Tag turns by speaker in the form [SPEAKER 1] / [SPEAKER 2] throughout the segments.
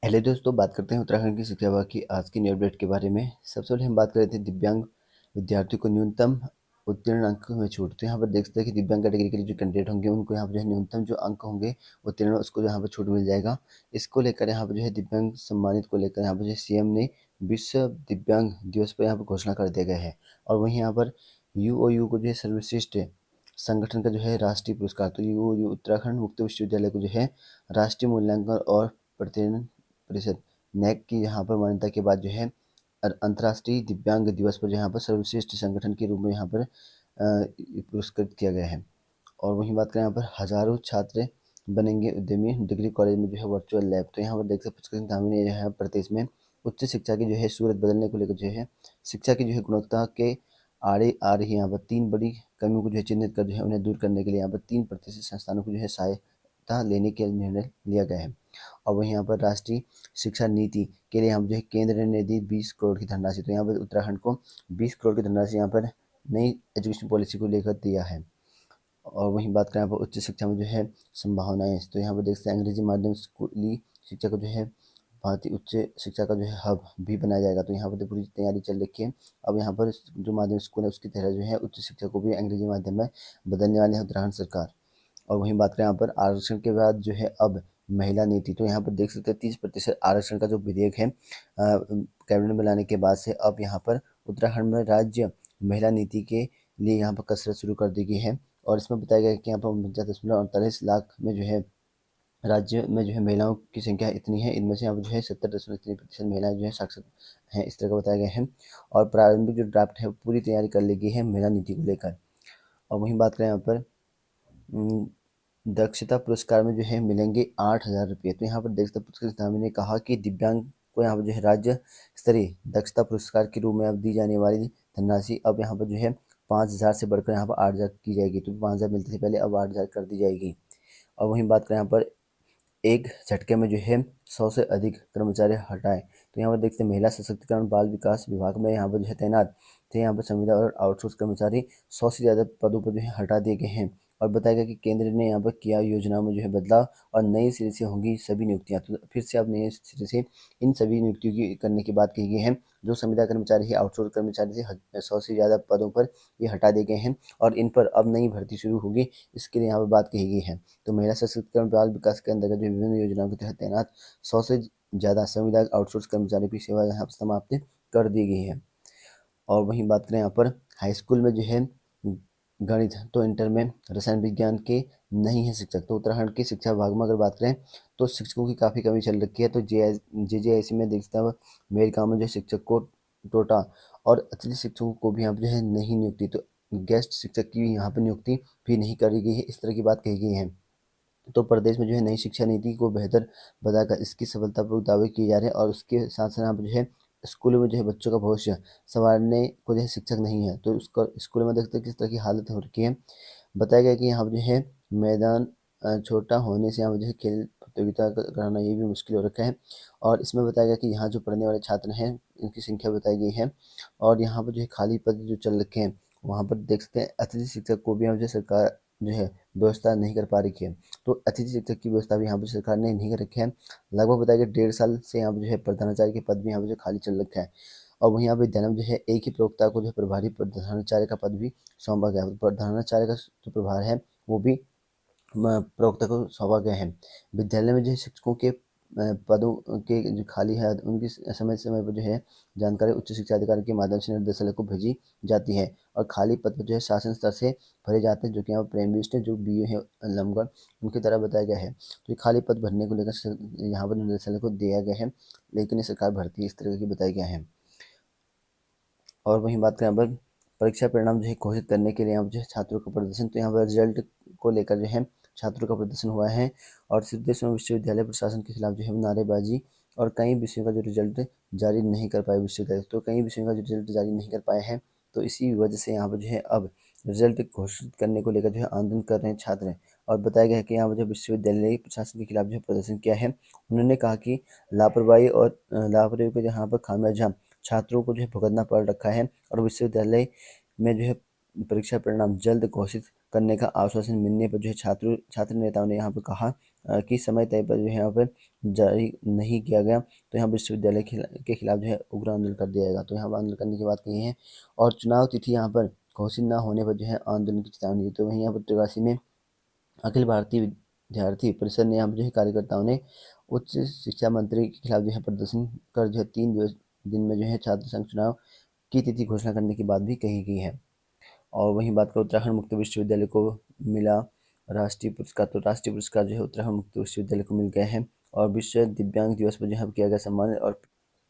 [SPEAKER 1] Hello दोस्तों, बात करते हैं उत्तराखंड की शिक्षा विभाग की आज की न्यू अपडेट के बारे में। सबसे पहले हम बात कर रहे थे दिव्यांग विद्यार्थियों को न्यूनतम उत्तीर्ण अंक में छूट। तो यहाँ पर देख सकते हैं कि दिव्यांग कैटेगरी के जो कैंडिडेट होंगे उनको यहाँ पर जो है न्यूनतम जो अंक होंगे उत्तीर्ण उसको यहाँ पर छूट मिल जाएगा। इसको लेकर यहाँ पर जो है दिव्यांग सम्मानित को लेकर यहाँ पर जो है सीएम ने विश्व दिव्यांग दिवस पर यहाँ पर घोषणा कर दिया गया है। और वहीं यहाँ पर यूओयू को जो है सर्वश्रेष्ठ संगठन का जो है राष्ट्रीय पुरस्कार, तो यूओयू उत्तराखंड मुक्त विश्वविद्यालय को जो है राष्ट्रीय मूल्यांकन और प्रतिनिधि परिषद नैक की यहाँ पर मान्यता के बाद जो है अंतर्राष्ट्रीय दिव्यांग दिवस पर यहाँ पर सर्वश्रेष्ठ संगठन के रूप में यहाँ पर पुरस्कृत किया गया है। और वहीं बात करें यहाँ पर हजारों छात्र बनेंगे उद्यमी, डिग्री कॉलेज में जो है वर्चुअल लैब। तो यहाँ पर देख सकते पुष्कर सिंह धामी ने जो है प्रदेश में उच्च शिक्षा की जो है सूरत बदलने को लेकर जो है शिक्षा की जो है गुणवत्ता के आड़े आ रही यहाँ पर 3 बड़ी कमियों को जो है चिन्हित कर जो है उन्हें दूर करने के लिए यहाँ पर 3 प्रतिष्ठित संस्थानों को जो है सहायता लेने के निर्णय लिया गया है। और वहीं यहाँ पर राष्ट्रीय शिक्षा नीति के लिए हम जो है केंद्र ने दी 20 करोड़ की धनराशि। तो यहाँ पर उत्तराखंड को 20 करोड़ की धनराशि यहाँ पर नई एजुकेशन पॉलिसी को लेकर दिया है। और वहीं बात करें यहाँ पर उच्च शिक्षा में जो है संभावनाएं, तो यहाँ पर देख सकते हैं अंग्रेजी माध्यम स्कूली शिक्षा को जो है भारतीय उच्च शिक्षा का जो है हब भी बनाया जाएगा। तो यहाँ पर तो पूरी तैयारी चल रखी है। अब यहाँ पर जो माध्यमिक स्कूल है उसकी तरह जो है उच्च शिक्षा को भी अंग्रेजी माध्यम में बदलने वाले हैं उत्तराखंड सरकार। और वहीं बात करें यहाँ पर आरक्षण के बाद जो है अब महिला नीति, तो यहाँ पर देख सकते हैं 30% आरक्षण का जो विधेयक है कैबिनेट में लाने के बाद से अब यहाँ पर उत्तराखंड में राज्य महिला नीति के लिए यहाँ पर कसरत शुरू कर दी गई है। और इसमें बताया गया है कि यहाँ पर 49.48 लाख में जो है राज्य में जो है महिलाओं की संख्या इतनी है, इनमें से यहाँ पर जो है 70.3% महिलाएं जो है साक्षर हैं, इस तरह का बताया गया है। और प्रारंभिक जो ड्राफ्ट है पूरी तैयारी कर ली गई है महिला नीति को लेकर। और वहीं बात करें यहाँ पर दक्षता पुरस्कार में जो है मिलेंगे 8,000 रुपये। तो यहाँ पर दक्षता पुरस्कार धामी ने कहा कि दिव्यांग को यहाँ पर जो है राज्य स्तरीय दक्षता पुरस्कार के रूप में अब दी जाने वाली धनराशि अब यहाँ पर जो है 5,000 से बढ़कर यहाँ पर 8,000 की जाएगी। तो 5,000 मिलती थी पहले, अब 8,000 कर दी जाएगी। और वहीं बात करें यहाँ पर एक झटके में जो है 100 से अधिक कर्मचारी हटाए। तो यहाँ पर देखते हैं महिला सशक्तिकरण बाल विकास विभाग में यहाँ पर जो है तैनात थे यहाँ पर संविदा और आउटसोर्स कर्मचारी 100 से ज़्यादा पदों पर जो है हटा दिए गए हैं। और बताया गया कि केंद्र ने यहाँ पर किया योजना में जो है बदलाव और नए सिरे से होंगी सभी नियुक्तियाँ। तो फिर से अब नए सिरे से इन सभी नियुक्तियों की करने की बात कही गई है। जो संविदा कर्मचारी है, आउटसोर्स कर्मचारी थे, 100 से ज़्यादा पदों पर ये हटा दिए गए हैं और इन पर अब नई भर्ती शुरू होगी, इसके लिए यहाँ पर बात कही गई है। तो महिला सशक्तिकरण बाल विकास के अंतर्गत जो विभिन्न योजनाओं के तहत तैनात 100 से ज़्यादा संविदा आउटसोर्स कर्मचारी की सेवा यहाँ पर समाप्त कर दी गई है। और वहीं बात करें यहाँ पर हाई स्कूल में जो है गणित, तो इंटर में रसायन विज्ञान के नहीं है शिक्षक। तो उत्तराखंड की शिक्षा विभाग में अगर बात करें तो शिक्षकों की काफ़ी कमी चल रखी है। तो JJIC में देखता है मेरे गाँव में जो शिक्षक को टोटा और अतिथि शिक्षकों को भी यहाँ पर जो है नहीं नियुक्ति, तो गेस्ट शिक्षक की यहाँ पर नियुक्ति भी नहीं करी गई है, इस तरह की बात कही गई है। तो प्रदेश में जो है नई शिक्षा नीति को बेहतर बताकर इसकी सफलतापूर्वक दावे किए जा रहे हैं। और उसके साथ साथ यहाँ पर जो है स्कूलों में जो है बच्चों का भविष्य संवारने को जो है शिक्षक नहीं है, तो उसका स्कूलों में देखते हैं किस तरह की हालत हो रखी है। बताया गया कि यहाँ पर जो है मैदान छोटा होने से यहाँ पर जो है खेल प्रतियोगिता कराना ये भी मुश्किल हो रखा है। और इसमें बताया गया कि यहाँ जो पढ़ने वाले छात्र हैं इनकी संख्या बताई गई है। और यहाँ पर जो है खाली पद जो चल रखे हैं वहाँ पर देख सकते हैं अतिथि शिक्षक को भी यहाँ जो सरकार जो है व्यवस्था नहीं कर पा रही है। तो अतिथि शिक्षक की व्यवस्था भी यहाँ पर सरकार ने नहीं कर रखी है। लगभग बताया गया 1.5 साल से यहाँ पर जो है प्रधानाचार्य के पद भी यहाँ पर जो खाली चल रखा है। और वहीं यहाँ पर विद्यालय में जो है एक ही प्रवक्ता को जो है प्रभारी प्रधानाचार्य का पद भी सौंपा गया है। प्रधानाचार्य का जो प्रभार है वो भी प्रवक्ता को सौंपा गया है। विद्यालय में जो है शिक्षकों के पदों के जो खाली है उनकी समय समय पर जो है जानकारी उच्च शिक्षा अधिकारी के माध्यम से निर्देशालय को भेजी जाती है। और खाली पद पर जो है शासन स्तर से भरे जाते हैं, जो कि यहाँ पर प्राइम मिनिस्टर जो BO है लमगढ़ उनकी तरह बताया गया है। तो ये खाली पद भरने को लेकर यहाँ पर निर्देशालय को दिया गया है, लेकिन ये सरकार भरती है इस तरह की बताया गया है। और वहीं बात करें यहाँ पर परीक्षा परिणाम जो है घोषित करने के लिए यहाँ पर जो है छात्रों का प्रदर्शन, तो यहाँ पर रिजल्ट को लेकर जो है छात्रों का प्रदर्शन हुआ है। और सिद्धेश्वर विश्वविद्यालय प्रशासन के खिलाफ जो है नारेबाजी, और कई विषयों का जो रिजल्ट जारी नहीं कर पाए विश्वविद्यालय, तो कई विषयों का जो रिजल्ट जारी नहीं कर पाए हैं। तो इसी वजह से यहाँ पर जो है अब रिजल्ट घोषित करने को लेकर जो है आंदोलन कर रहे हैं छात्र। और बताया गया है कि यहाँ पर जो विश्वविद्यालय प्रशासन के खिलाफ जो है प्रदर्शन किया है, उन्होंने कहा कि लापरवाही को जहाँ पर खामियाजा छात्रों को जो है भुगतना पड़ रखा है। और विश्वविद्यालय में जो है परीक्षा परिणाम जल्द घोषित करने का आश्वासन मिलने पर जो है छात्र नेताओं ने यहाँ पर कहा कि समय तय पर जो है यहाँ पर जारी नहीं किया गया तो यहाँ पर विश्वविद्यालय के खिलाफ जो है उग्र आंदोलन कर दिया जाएगा। तो यहाँ पर आंदोलन करने की बात कही है और चुनाव तिथि यहाँ पर घोषित न होने पर जो है आंदोलन की चेतावनी दी। तो वहीं यहाँ पर 83 में अखिल भारतीय विद्यार्थी परिषद ने यहाँ पर जो है कार्यकर्ताओं ने उच्च शिक्षा मंत्री के खिलाफ जो है प्रदर्शन कर जो है 3 दिन में जो है छात्र संघ चुनाव की तिथि घोषणा करने की बात भी कही गई है। और वहीं बात करें उत्तराखंड मुक्त विश्वविद्यालय को मिला राष्ट्रीय पुरस्कार, तो राष्ट्रीय पुरस्कार जो है उत्तराखंड मुक्त विश्वविद्यालय को मिल गया है और विश्व दिव्यांग दिवस पर जो है किया गया सम्मान। और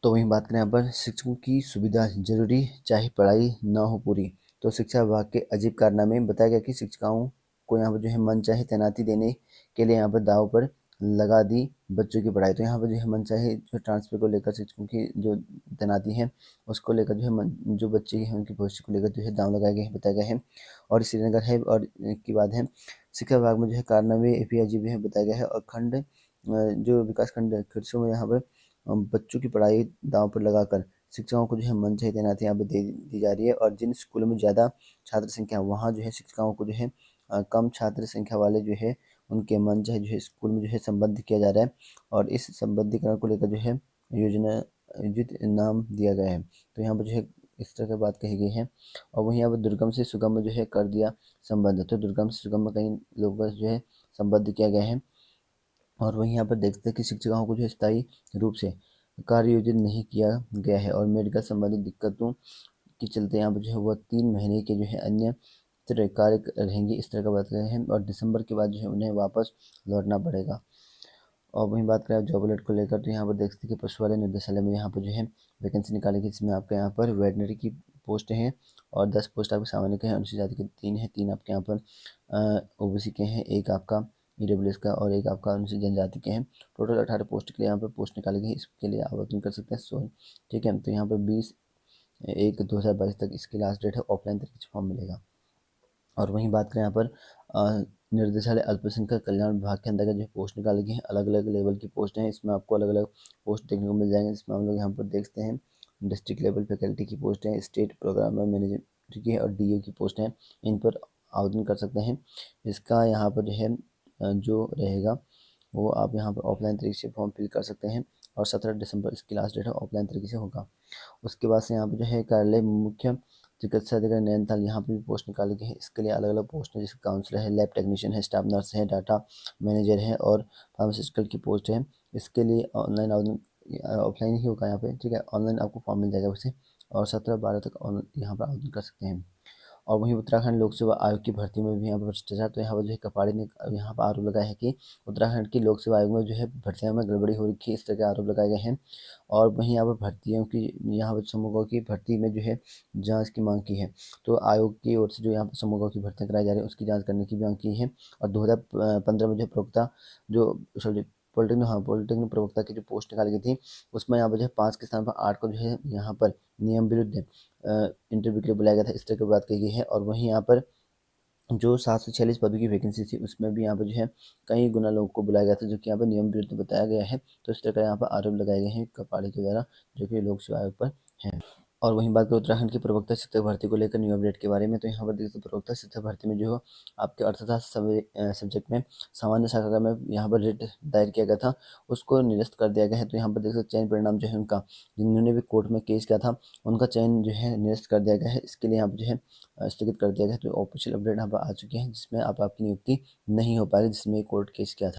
[SPEAKER 1] तो वहीं बात करें यहाँ पर शिक्षकों की सुविधा जरूरी चाहे पढ़ाई ना हो पूरी, तो शिक्षा विभाग के अजीब कारनामे में बताया गया कि शिक्षिकाओं को यहाँ पर जो है मनचाहे तैनाती देने के लिए यहाँ पर दाव पर लगा दी बच्चों की पढ़ाई। तो यहाँ पर जो है मनचाहे जो ट्रांसफर को लेकर शिक्षकों की जो तैनाती है उसको लेकर जो है जो बच्चे हैं उनके भविष्य को लेकर जो है दाव लगाए गए हैं, बताया गया है। और श्रीनगर है और की बात है शिक्षा विभाग में जो है कारनामे भी अजीब है बताया गया है। और खंड जो विकास खंड खर्चों में यहाँ पर बच्चों की पढ़ाई दांव पर लगाकर शिक्षकों को जो है मनचाही तैनाती यहाँ पर दे दी जा रही है। और जिन स्कूलों में ज़्यादा छात्र संख्या वहाँ जो है शिक्षिकाओं को जो है कम छात्र संख्या वाले जो है उनके मनचाहे जो है स्कूल में जो है संबद्ध किया जा रहा है और इस संबद्धीकरण को लेकर जो है योजना आयोजित नाम दिया गया है। तो यहाँ पर जो है इस तरह की बात कही गई है। और वहीं यहाँ पर दुर्गम से सुगम में जो है कर दिया संबद्ध, तो दुर्गम से सुगम में कई लोगों का जो है संबद्ध किया गया है। और वहीं यहाँ पर देखते हैं कि शिक्षिकाओं को जो है स्थायी रूप से कार्य योजित नहीं किया गया है और मेडिकल संबंधित दिक्कतों के चलते यहाँ पर जो है वह 3 महीने के जो है अन्य कार्य रहेंगे, इस तरह का बात करें हैं। और दिसंबर के बाद जो है उन्हें वापस लौटना पड़ेगा। और वहीं बात करें जॉब अलर्ट को लेकर, तो यहाँ पर देखते हैं कि पशुपालन निदेशालय में यहाँ पर जो है वैकेंसी निकाली गई, जिसमें आपके यहाँ पर वेटनरी की पोस्ट हैं और 10 पोस्ट आपके सामान्य के हैं, अनुसूचित जाति के 3 हैं, 3 आपके यहाँ पर ओबीसी के हैं, 1 आपका ईडब्ल्यूएस का और 1 आपका अनुसूचित जनजाति के हैं। टोटल 18 पोस्ट के लिए यहाँ पर पोस्ट निकाली गई, इसके लिए आवेदन कर सकते हैं। सो ठीक है, तो यहाँ पर 20/1/2022 तक इसकी लास्ट डेट है, ऑफलाइन तरीके से फॉर्म मिलेगा। और वहीं बात करें यहाँ पर निर्देशालय अल्पसंख्यक कल्याण विभाग के अंतर्गत जो पोस्ट निकाली गई हैं, अलग अलग लेवल की पोस्ट हैं, इसमें आपको अलग अलग पोस्ट देखने को मिल जाएंगे। जिसमें हम लोग यहाँ पर देखते हैं डिस्ट्रिक्ट लेवल फैकल्टी की पोस्ट है, स्टेट प्रोग्राम मैनेजर की है और डीओ की पोस्ट है। इन पर आवेदन कर सकते हैं। इसका यहाँ पर जो है जो रहेगा वो आप यहाँ पर ऑफलाइन तरीके से फॉर्म फिल कर सकते हैं और 17 दिसंबर इसकी लास्ट डेट है, ऑफलाइन तरीके से होगा। उसके बाद से यहाँ पर जो है कार्यालय मुख्य चिकित्सा अधिकारी नैनीताल, यहाँ पे भी पोस्ट निकाली गई है। इसके लिए अलग अलग पोस्ट है, जैसे काउंसलर है, लैब टेक्नीशियन है, स्टाफ नर्स है, डाटा मैनेजर है और फार्मासिस्टिकल की पोस्ट है। इसके लिए ऑनलाइन आवेदन ऑफलाइन ही होगा यहाँ पे, ठीक है। ऑनलाइन आपको फॉर्म मिल जाएगा वैसे, और 17/12 तक यहाँ पर आवेदन कर सकते हैं। और वहीं उत्तराखंड लोक सेवा आयोग की भर्ती में भी यहाँ पर भ्रष्टाचार, तो यहाँ पर जो है कपाड़ी ने यहाँ पर आरोप लगाया है कि उत्तराखंड की लोक सेवा आयोग में जो है भर्तियों में गड़बड़ी हो रखी है, इस तरह के आरोप लगाए गए हैं। और वहीं यहाँ पर भर्तियों की यहाँ पर समूहों की भर्ती में जो है जांच की मांग की है। तो आयोग की ओर से जो यहाँ पर समूहों की भर्तियाँ कराई जा रही है उसकी जाँच करने की मांग की है। और 2015 में जो प्रवक्ता जो सॉरी पॉलिटेक्निक प्रवक्ता की जो पोस्ट निकाली गई थी उसमें यहाँ पर जो है 5 के स्थान पर 8 को जो है यहाँ पर नियम विरुद्ध इंटरव्यू के लिए बुलाया गया था, इस तरह की बात कही गई है। और वहीं यहाँ पर जो 746 पदों की वैकेंसी थी उसमें भी यहाँ पर जो है कई गुना लोगों को बुलाया गया था, जो कि यहाँ पर नियम विरुद्ध बताया गया है। तो इस तरह का यहाँ पर आरोप लगाए गए हैं कपाड़ी के द्वारा, जो कि लोक सेवा आयोग पर है। और वहीं बात करें उत्तराखंड की प्रवक्ता शिक्षक भर्ती को लेकर न्यू अपडेट के बारे में, तो यहाँ पर देखते प्रवक्ता शिक्षक भर्ती में जो आपके अर्थशास्त्र सब्जेक्ट में सामान्य शाखा में यहाँ पर रिट दायर किया गया था उसको निरस्त कर दिया गया है। तो यहाँ पर देख सकते चयन परिणाम जो है उनका, जिन्होंने भी कोर्ट में केस किया था उनका चयन जो है निरस्त कर दिया गया है। इसके लिए यहाँ पर जो है स्थगित कर दिया गया है। तो ऑफिशियल अपडेट यहाँ पर आ चुकी है जिसमें आपकी नियुक्ति नहीं हो पाएगी, जिसमें कोर्ट केस किया था।